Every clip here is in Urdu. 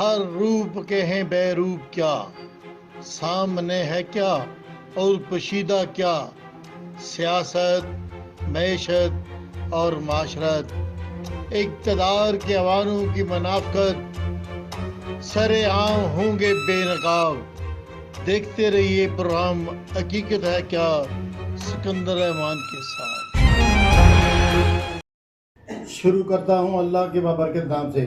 ہر روپ کے ہیں بے روپ کیا، سامنے ہے کیا اور پوشیدہ کیا، سیاست، معیشت اور معاشرت، اقتدار کے عوانوں کی منافقت، سر عام ہوں گے بے نقاب۔ دیکھتے رہیے پروگرام حقیقت ہے کیا، سکندر احمان کے ساتھ۔ شروع کرتا ہوں اللہ کے بابرکت نام سے،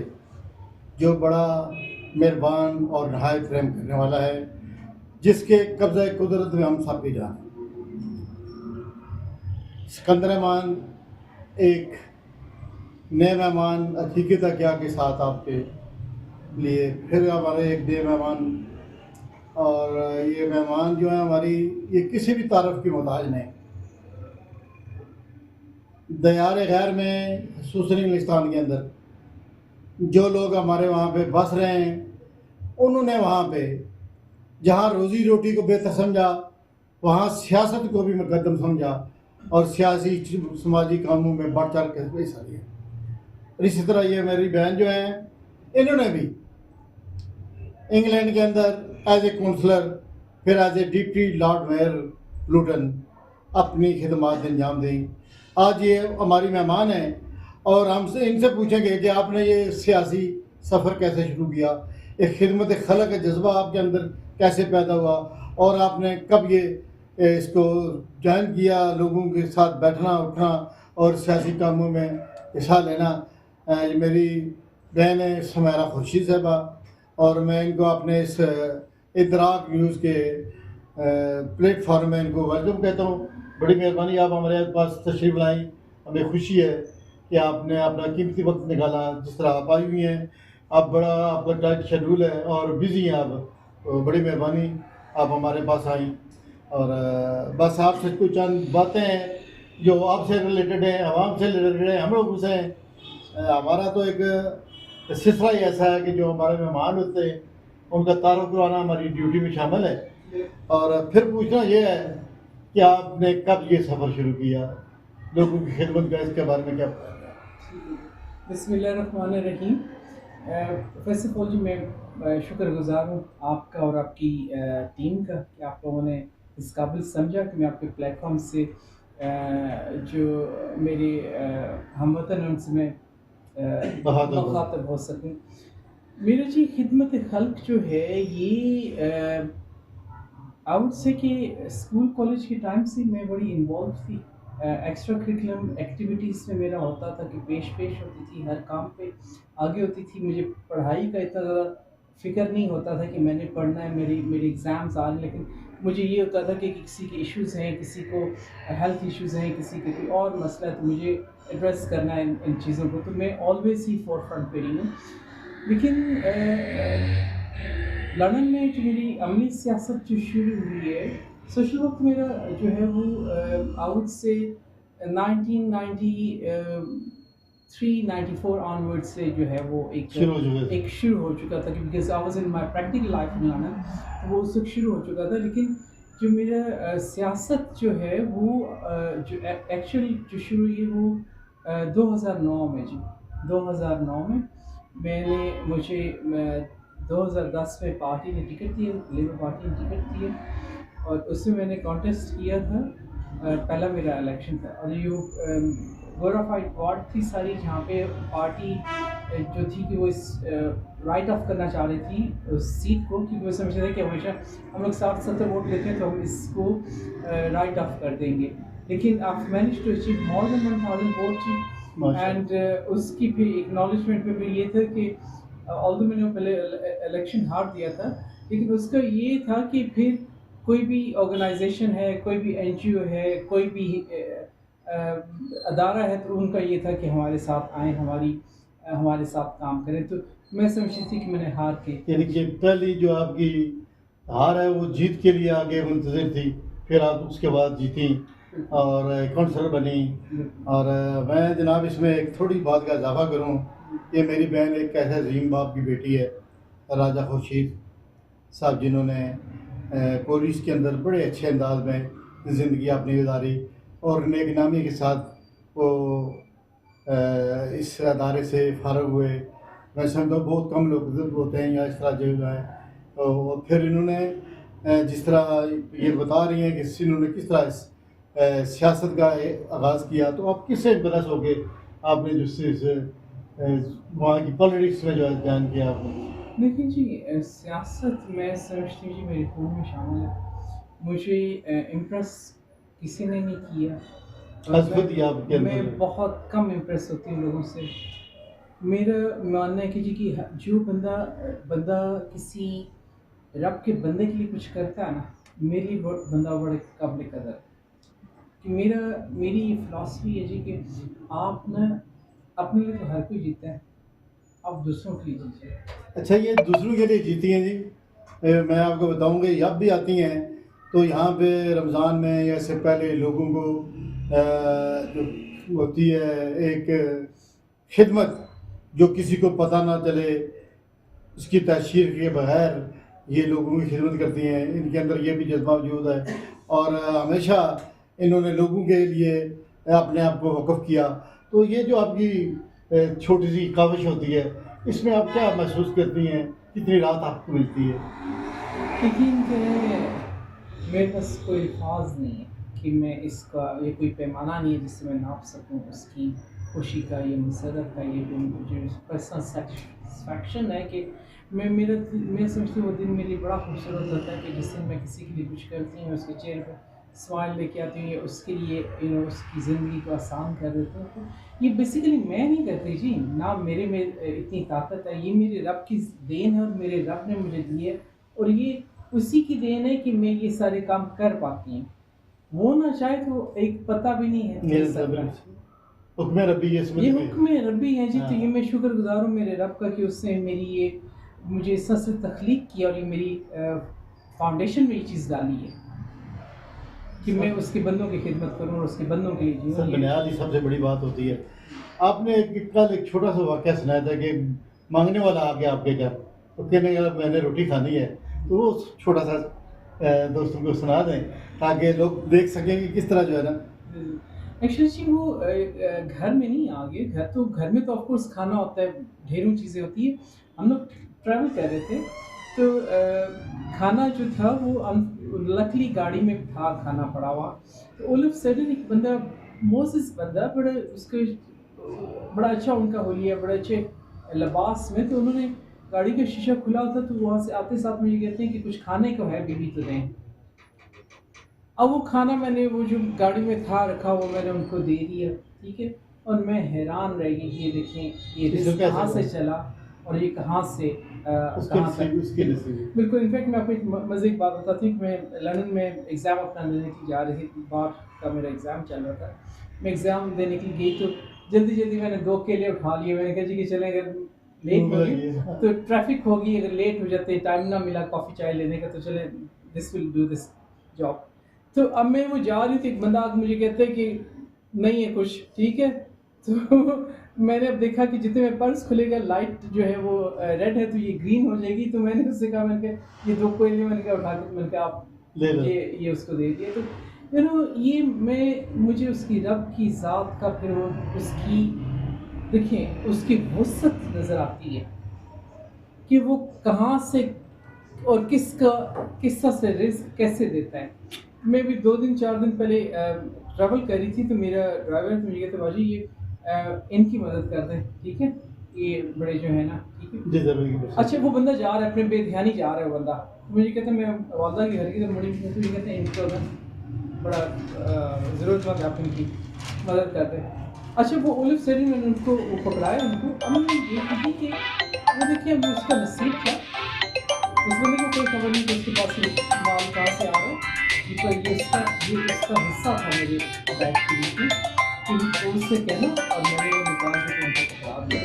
جو بڑا مہربان اور نہایت رحم کرنے والا ہے، جس کے قبضہ قدرت میں ہم سب کی جان ہیں۔ سکندر احمان ایک نئے مہمان حقیقت کیا کے ساتھ آپ کے لیے پھر ہمارے ایک نئے مہمان، اور یہ مہمان جو ہیں ہماری، یہ کسی بھی تعارف کی محتاج نہیں۔ دیار غیر میں خصوصاً انگلستان کے اندر جو لوگ ہمارے وہاں پہ بس رہے ہیں، انہوں نے وہاں پہ جہاں روزی روٹی کو بہتر سمجھا، وہاں سیاست کو بھی مقدم سمجھا اور سیاسی سماجی کاموں میں بڑھ چڑھ کے حصہ لیا۔ اور اسی طرح یہ میری بہن جو ہیں، انہوں نے بھی انگلینڈ کے اندر ایز اے کونسلر، پھر as a deputy lord mayor Luton اپنی خدمات انجام دیں۔ آج یہ ہماری مہمان ہیں اور ہم سے ان سے پوچھیں گے کہ آپ نے یہ سیاسی سفر کیسے شروع کیا، ایک خدمت خلق کا جذبہ آپ کے اندر کیسے پیدا ہوا، اور آپ نے کب یہ اس کو جوائن کیا، لوگوں کے ساتھ بیٹھنا اٹھنا اور سیاسی کاموں میں حصہ لینا۔ یہ میری بہن ہے سمیرہ خورشید صاحبہ، اور میں ان کو اپنے اس ادراک نیوز کے پلیٹ فارم میں ان کو ویلکم کہتا ہوں۔ بڑی مہربانی آپ ہمارے پاس تشریف لائیں، ہمیں خوشی ہے کہ آپ نے اپنا قیمتی وقت نکالا۔ جس طرح آپ آئی ہوئی ہیں، آپ کا ٹائٹ شیڈول ہے اور بزی ہیں آپ، تو بڑی مہربانی آپ ہمارے پاس آئیں، اور بس آپ سے کچھ چند باتیں ہیں جو آپ سے ریلیٹڈ ہیں، عوام سے ریلیٹڈ ہیں، ہم لوگوں سے ہیں۔ ہمارا تو ایک سلسلہ ہی ایسا ہے کہ جو ہمارے مہمان ہوتے ہیں ان کا تعارف کروانا ہماری ڈیوٹی میں شامل ہے، اور پھر پوچھنا یہ ہے کہ آپ نے کب یہ سفر شروع کیا، لوگوں کی خدمت کا، اس کے بارے میں کیا بتائیں گے؟ بسم اللہ الرحمن الرحیم۔ فرسٹ آف آل جی میں شکر گزار ہوں آپ کا اور آپ کی ٹیم کا کہ آپ لوگوں نے اس قابل سمجھا کہ میں آپ کے پلیٹ فارم سے جو میرے ہم وطن ہیں ان سے میں مخاطب ہو سکوں۔ میرا جی خدمت خلق جو ہے یہ آؤٹ سے کہ اسکول کالج کے ٹائم سے میں بڑی انوالو تھی، ایکسٹرا کریکولم ایکٹیویٹیز میں میرا ہوتا تھا کہ پیش ہوتی تھی، ہر کام پہ آگے ہوتی تھی۔ مجھے پڑھائی کا اتنا زیادہ فکر نہیں ہوتا تھا کہ میں نے پڑھنا ہے، میری ایگزامز آ رہے ہیں، لیکن مجھے یہ ہوتا تھا کہ کسی کے ایشوز ہیں، کسی کو ہیلتھ ایشوز ہیں، کسی کے کوئی اور مسئلہ ہے تو مجھے ایڈریس کرنا ہے ان چیزوں کو، تو میں آلویز ہی فور فرنٹ پہ رہی ہوں۔ لیکن لندن میں جو میری عملی سیاست جو شروع ہوئی ہے، سوشل ورک میرا جو ہے وہ آؤٹ سے 1993-94 آنورڈ سے جو ہے وہ ایک شروع ہو چکا تھا، because I was in my practical life in London, وہ اس وقت شروع ہو چکا تھا۔ لیکن جو میرا سیاست جو ہے وہ جو ایکچوئل جو شروع ہوئی وہ 2009 میں، جی 2009 میں مجھے 2010 میں پارٹی نے ٹکٹ دیا، لیبر پارٹی نے ٹکٹ دیا، اور اس میں میں نے کانٹیسٹ کیا تھا، پہلا میرا الیکشن تھا، اور یہ گورافائڈ وارڈ تھی ساری، جہاں پہ پارٹی جو تھی کہ وہ اس رائٹ آف کرنا چاہ رہی تھی اس سیٹ کو، کیونکہ وہ سمجھ رہے تھے کہ ہمیشہ ہم لوگ 60-70 ووٹ لیتے ہیں تو ہم اس کو رائٹ آف کر دیں گے، لیکن آپ manage to achieve more than 1000 vote تھی، اینڈ اس کی پھر ایکنالجمنٹ میں بھی یہ تھا کہ آلدو میں نے پہلے الیکشن ہار دیا تھا، لیکن اس کا یہ تھا کہ پھر کوئی بھی آرگنائزیشن ہے، کوئی بھی این جی او ہے، کوئی بھی ادارہ ہے، تو ان کا یہ تھا کہ ہمارے ساتھ آئیں، ہمارے ساتھ کام کریں، تو میں سمجھتی تھی کہ میں نے ہار کے، یعنی کہ پہلی جو آپ کی ہار ہے وہ جیت کے لیے آگے منتظر تھی، پھر آپ اس کے بعد جیتیں اور کونسلر بنی۔ اور میں جناب اس میں ایک تھوڑی بات کا اضافہ کروں، یہ میری بہن ایک ایسے عظیم باپ کی بیٹی ہے، راجہ خورشید صاحب، جنہوں نے پولیس کے اندر بڑے اچھے انداز میں زندگی اپنی گزاری اور نیک نامی کے ساتھ وہ اس ادارے سے فارغ ہوئے، میں سمجھتا ہوں بہت کم لوگ ہوتے ہیں یا اس طرح جو ہے. اور پھر انہوں نے جس طرح یہ بتا رہی ہیں کہ انہوں نے کس طرح سیاست کا آغاز کیا, تو آپ کس سے امپریس ہو کے آپ نے جس سے وہاں کی پالیٹکس میں جو ہے جان کیا آپ نے؟ دیکھیں جی, سیاست میں سمجھتی ہوں جی میرے خون میں شامل ہے. مجھے امپریس کسی نے نہیں کیا. میں بہت کم امپریس ہوتی ہوں لوگوں سے. میرا ماننا ہے کہ جی کہ جو بندہ کسی رب کے بندے کے لیے کچھ کرتا ہے نا, میرے لیے بندہ بڑے قابل قدر ہے. کہ میری یہ فلاسفی ہے جی کہ آپ نا اپنے لیے تو ہر کوئی جیتا ہے, آپ دوسروں کے لیے جیتے ہیں. اچھا, یہ دوسروں کے لیے جیتی ہیں جی. میں آپ کو بتاؤں گا جب بھی آتی ہیں تو یہاں پہ رمضان میں یا اس سے پہلے لوگوں کو جو ہوتی ہے ایک خدمت, جو کسی کو پتہ نہ چلے, اس کی تشہیر کے بغیر یہ لوگوں کی خدمت کرتی ہیں. ان کے اندر یہ بھی جذبہ موجود ہے, اور ہمیشہ انہوں نے لوگوں کے لیے اپنے آپ کو وقف کیا. تو یہ جو آپ کی چھوٹی سی کاوش ہوتی ہے, اس میں آپ کیا محسوس کرتی ہیں, کتنی رات آپ کو ملتی ہے؟ لیکن کہ میرے پاس کوئی الفاظ نہیں ہے کہ میں اس کا, یہ کوئی پیمانہ نہیں ہے جس سے میں ناپ سکوں اس کی خوشی کا, یہ مسرت کا, یہ جو پرسنل سیٹسفیکشن ہے کہ میں سمجھتی ہوں وہ دن میرے لیے بڑا خوبصورت ہوتا ہے کہ جس دن میں کسی کے لیے کچھ کرتی ہوں, اس کے چہرے پہ اسمائل لے کے آتی ہوں, یا اس کے لیے اس کی زندگی کو آسان کر دیتی ہوں. تو یہ بیسیکلی میں نہیں کرتی جی, نہ میرے میں اتنی طاقت ہے, یہ میرے رب کی دین ہے اور میرے رب نے مجھے دی ہے, اور یہ اسی کی دین ہے کہ میں یہ سارے کام کر پاتی ہوں. وہ نہ چاہے تو ایک پتہ بھی نہیں ہے. حکم ربی, یہ حکم ربی ہے جی. تو یہ میں شکر گزار ہوں میرے رب کا کہ اس نے میری یہ مجھے اس سے تخلیق کیا, اور یہ میری فاؤنڈیشن میں یہ چیز ڈالی ہے کہ میں اس کے بندوں کی خدمت کروں اور اس کے بندوں کے لیے جیوں. بنیادی سب سے بڑی بات ہوتی ہے. آپ نے کل ایک چھوٹا سا واقعہ سنایا تھا کہ مانگنے والا آ گیا آپ کے گھر, تو کہنے لگا میں نے روٹی کھانی ہے. تو وہ چھوٹا سا دوستوں کو سنا دیں تاکہ لوگ دیکھ سکیں کہ کس طرح جو ہے نا. ایکچولی جی وہ گھر میں نہیں آ گئے. گھر میں تو آف کورس کھانا ہوتا ہے, ڈھیروں چیزیں ہوتی ہیں. ہم لوگ ٹریول کر رہے تھے, تو کھانا جو تھا وہ لکلی گاڑی میں تھا کھانا پڑا ہوا. تو اول آف سڈن ایک بندہ, موسس بندہ, بڑا اچھا ان کا حلیہ, بڑے اچھے لباس میں, تو انہوں نے گاڑی کا شیشہ کھلا تھا, تو وہاں سے آتے ساتھ مجھے کہتے ہیں کہ کچھ کھانے کو ہے بیوی تو دیں. اب وہ کھانا میں نے وہ جو گاڑی میں تھا رکھا وہ میں نے ان کو دے دیا, ٹھیک ہے. اور میں حیران رہ گئی, یہ دیکھیں یہ رزق کہاں سے چلا اور یہ کہاں سے کہاں تک. بالکل. انفیکٹ میں آپ کو ایک مزے کی بات بتاتی ہوں کہ میں لندن میں ایگزام اپنا دینے کی جا رہی تھی, بار کا میرا ایگزام چل رہا تھا. میں ایگزام دینے کے لیے گئی تو جلدی میں نے 2 کیلے اٹھا لیے. میں نے کہا جی کہ چلیں, اگر لیٹ ہو گئی تو ٹریفک ہوگی, اگر لیٹ ہو جاتے ٹائم نہ ملا کافی چائے لینے کا, تو چلیں دس ول ڈو دس جاب. تو اب میں وہ جا رہی تھی, ایک بندہ آج مجھے کہتا ہے کہ نہیں ہے کچھ, ٹھیک ہے. تو میں نے اب دیکھا کہ جتنے میں پرس کھلے گا لائٹ جو ہے وہ ریڈ ہے تو یہ گرین ہو جائے گی. تو میں نے اس سے کہا, میں نے کہا یہ 2 کوئلے میں نے کہا اٹھا کے, میں نے کہا آپ یہ اس کو دے دیے. تو یہ مجھے اس کی رب کی ذات کا, پھر وہ اس کی دیکھیں اس کی وسعت نظر آتی ہے کہ وہ کہاں سے اور کس طرح سے رزق کیسے دیتا ہے. میں بھی 2-4 دن پہلے ٹریول کر رہی تھی, تو میرا ڈرائیور مجھے کہتے باجی یہ ان کی مدد کر دیں, ٹھیک ہے, یہ بڑے جو ہے نا, ٹھیک ہے. اچھا وہ بندہ جا رہا ہے, اپنے بے دھیانی جا رہا ہے وہ بندہ. مجھے کہتے ہیں میں والدہ کے گھر کی طرف مڑی, تو یہ کہتے ہیں ان کو بڑا ضرورت مند ہے, آپ ان کی مدد کر دیں. اچھا وہ اولف سیری میں نے ان کو وہ پکڑایا, ان کو ہم نے یہ کہی کہ وہ دیکھیے اب اس کا نصیب تھا. اس بندے کو کوئی خبر نہیں کہ اس کے پاس مال کہاں سے آ رہا ہے, یہ اس کا حصہ تھا میرے بیگ کی کی کہ اس سے کہنا, اور میں نے وہ نکال کے ان کو پکڑا دیا.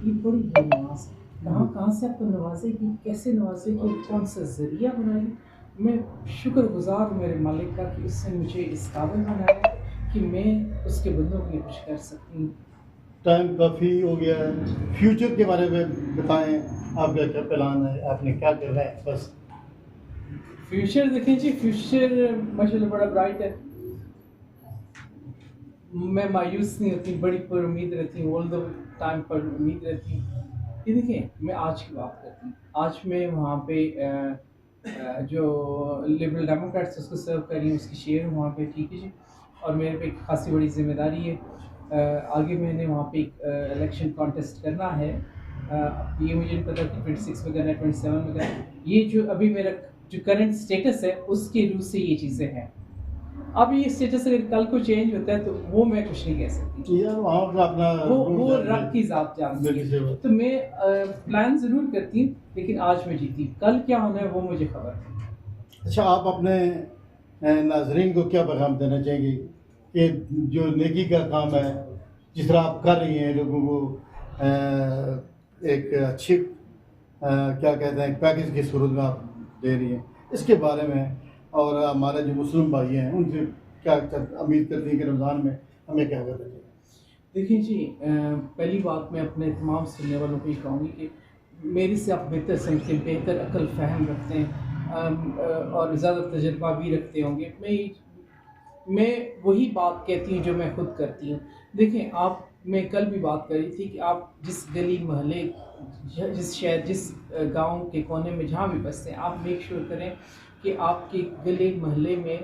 یہ بڑی بے نواز کہاں سے آپ کو نوازے گی, کیسے نوازے گی, کون سا ذریعہ بنائے گی. میں شکر گزار ہوں میرے مالک کا کہ اس نے مجھے اس قابل بنایا کہ میں اس کے بندوں کے لیے کچھ کر سکتی ہوں. ٹائم کافی ہو گیا ہے, فیوچر کے بارے میں بتائیں, آپ کا کیا پلان ہے, آپ نے کیا کرنا ہے؟ بس فیوچر دیکھیں جی, فیوچر ماشاء اللہ بڑا برائٹ ہے. میں مایوس نہیں ہوتی، بڑی پر امید رہتی ہوں، آل دا ٹائم پر امید رہتی ہوں. یہ دیکھیں میں آج کی بات کرتی ہوں. آج میں وہاں پہ جو لبرل ڈیموکریٹس اس کو سرو کر رہی ہوں، اس کی شیئر ہوں وہاں پہ، ٹھیک ہے جی. اور میرے پہ ایک خاصی بڑی ذمہ داری ہے. آگے میں نے وہاں پہ ایک الیکشن کانٹیسٹ کرنا ہے. یہ مجھے نہیں پتا کہ 26 میں کرنا ہے 27 میں کرنا ہے. یہ جو ابھی میرا جو کرنٹ اسٹیٹس ہے اس کے روح سے یہ چیزیں ہیں. اب یہ اسٹیٹس اگر کل کو چینج ہوتا ہے تو وہ میں کچھ نہیں کہہ سکتی، یار وہاں کا اپنا وہ رب کی ذات جانتی ہے. تو میں پلان ضرور کرتی ہوں، لیکن آج میں جیتی. کل کیا ہونا ہے وہ مجھے خبر ہے. اچھا، آپ اپنے ناظرین کو کیا پیغام دینا چاہیں گے کہ جو نیکی کا کام ہے جس طرح آپ کر رہی ہیں، لوگوں کو ایک اچھی کیا کہتے ہیں پیکج کی صورت میں آپ دے رہی ہیں، اس کے بارے میں، اور ہمارے جو مسلم بھائی ہیں ان سے کیا امید کرتی ہیں کہ رمضان میں ہمیں کیا کرنا چاہیے؟ دیکھیں جی، پہلی بات میں اپنے تمام سننے والوں کو یہ کہوں گی کہ میری سے آپ بہتر سمجھتے ہیں، بہتر عقل فہم رکھتے ہیں، اور زیادہ تجربہ بھی رکھتے ہوں گے. میں وہی بات کہتی ہوں جو میں خود کرتی ہوں. دیکھیں آپ، میں کل بھی بات کر رہی تھی کہ آپ جس گلی محلے، جس شہر، جس گاؤں کے کونے میں جہاں بھی بستے ہیں، آپ میک شور کریں کہ آپ کے گلے محلے میں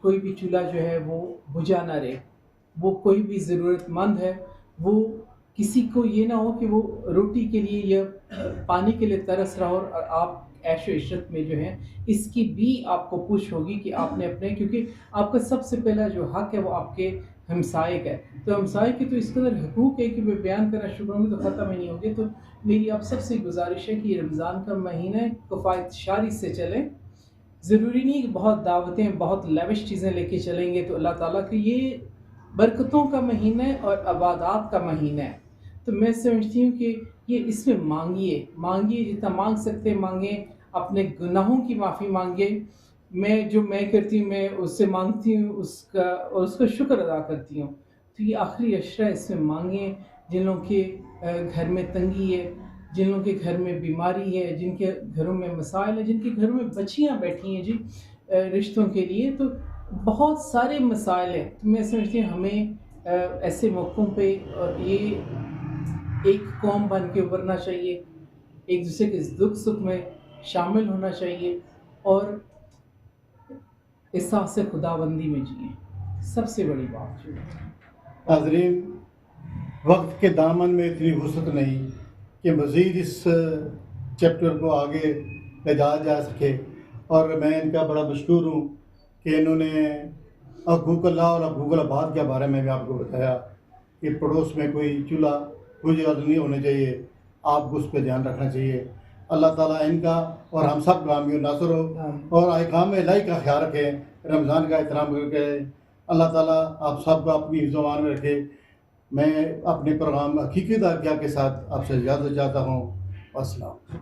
کوئی بھی چولہا جو ہے وہ بجھا نہ رہے. وہ کوئی بھی ضرورت مند ہے، وہ کسی کو یہ نہ ہو کہ وہ روٹی کے لیے یا پانی کے لیے ترس رہا ہو، اور آپ عیش و عشرت میں جو ہے اس کی بھی آپ کو پوچھ ہوگی کہ آپ نے اپنے، کیونکہ آپ کا سب سے پہلا جو حق ہے وہ آپ کے ہمسائے کا ہے. تو ہمسائے کے تو اس قدر حقوق ہے کہ میں بیان کرنا شروع کروں گی تو ختم ہی نہیں ہوگے. تو میری آپ سب سے گزارش ہے کہ یہ رمضان کا مہینہ ہے، کفایت شاری سے چلیں. ضروری نہیں کہ بہت دعوتیں، بہت لیوش چیزیں لے کے چلیں گے تو اللہ تعالیٰ کی یہ برکتوں کا مہینہ ہے اور عبادات کا مہینہ ہے. تو میں سمجھتی ہوں کہ یہ اس میں مانگیے جتنا مانگ سکتے مانگیں. اپنے گناہوں کی معافی مانگے. میں کرتی ہوں، میں اس سے مانگتی ہوں اس کا، اور اس کا شکر ادا کرتی ہوں. تو یہ آخری عشرہ اس میں مانگیں. جن لوگوں کے گھر میں تنگی ہے، جن لوگوں کے گھر میں بیماری ہے، جن کے گھروں میں مسائل ہیں، جن کے گھروں میں بچیاں بیٹھی ہیں جی رشتوں کے لیے، تو بہت سارے مسائل ہیں. تو میں سمجھتی ہوں ہمیں ایسے موقعوں پہ یہ ایک قوم بن کے ابھرنا چاہیے، ایک دوسرے کے دکھ سکھ میں شامل ہونا چاہیے، اور احساس خدا بندی میں جئیں. سب سے بڑی بات جو ہے. ناظرین، وقت کے دامن میں اتنی وسعت نہیں کہ مزید اس چیپٹر کو آگے لے جایا جا سکے، اور میں ان کا بڑا مشکور ہوں کہ انہوں نے حقوق اللہ اور حقوق العباد کے بارے میں بھی آپ کو بتایا کہ پڑوس میں کوئی چولہا بجھا نہیں ہونا چاہیے، آپ کو اس پہ دھیان رکھنا چاہیے. اللہ تعالیٰ ان کا اور ہم سب کا حامی و ناصر ہو، اور احکام الہی کا خیال رکھیں، رمضان کا احترام کر کے. اللہ تعالیٰ آپ سب کو اپنی حفظ و امان میں رکھے. میں اپنے پروگرام حقیقی درگاہ کے ساتھ آپ سے اجازت چاہتا ہوں. السلام.